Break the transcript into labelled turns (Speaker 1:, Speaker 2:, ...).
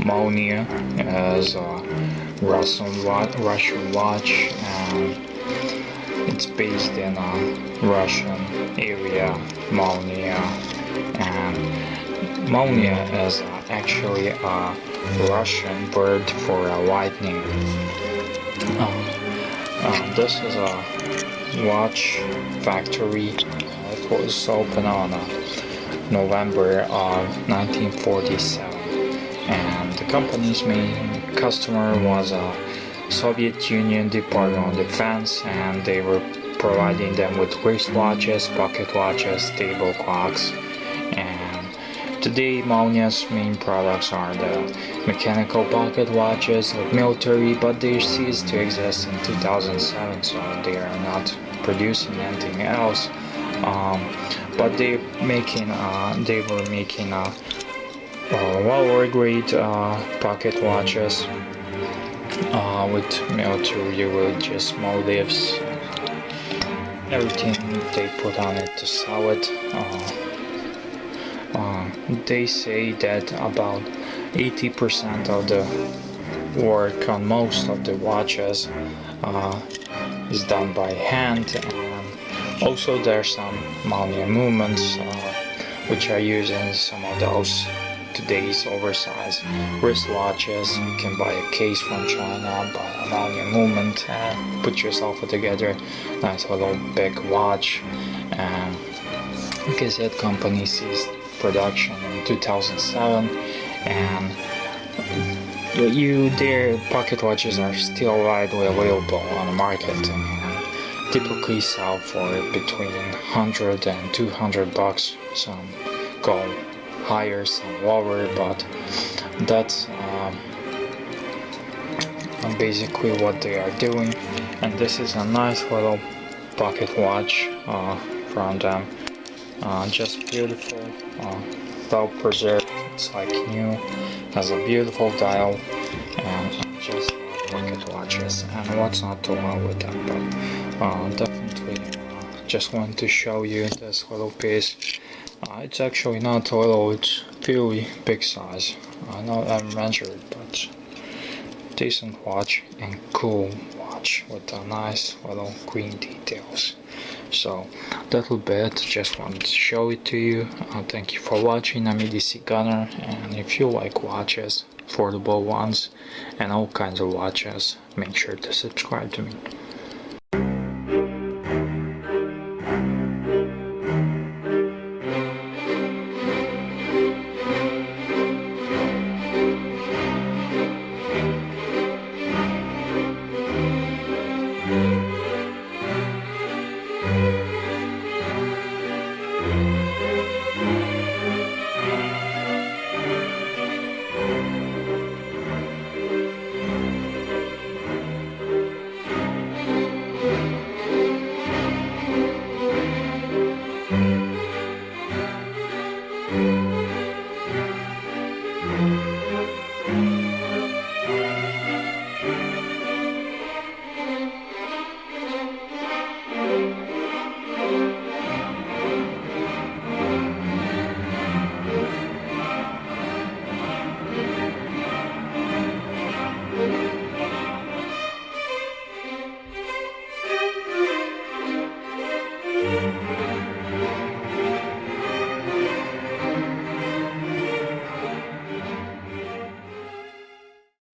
Speaker 1: Molnija is a Russian watch, and it's based in a Russian area, Molnija. And Molnija is actually a Russian word for a lightning. This is a watch factory. It was opened on November of 1947, and the company's main customer was a Soviet Union Department of Defense, and they were providing them with wristwatches, pocket watches, table clocks. And today Molnija's main products are the mechanical pocket watches with military, but they ceased to exist in 2007, so they are not producing anything else. But they were making lower grade pocket watches with military religious motives. Everything they put on it to sell it. They say that about 80% of the work on most of the watches is done by hand, and also there's some Molnija movements which are using some of those today's oversized wristwatches. You can buy a case from China, buy a Molnija movement, and put yourself together nice little big watch. And like I said, company ceased production in 2007, and their pocket watches are still widely available on the market and typically sell for between 100 and 200 bucks. Some go higher, some lower, but that's basically what they are doing. And this is a nice little pocket watch from them. Just beautiful, well preserved. It's like new, has a beautiful dial, and just pocket watches. And what's not to love with them, but definitely just wanted to show you this little piece. It's actually not little, it's fairly big size. I know I haven't measured, but decent watch and cool watch with a nice little green details. So that'll be it. Just wanted to show it to you. Thank you for watching. I'm EDC Gunner, and if you like watches, affordable ones, and all kinds of watches, make sure to subscribe to me.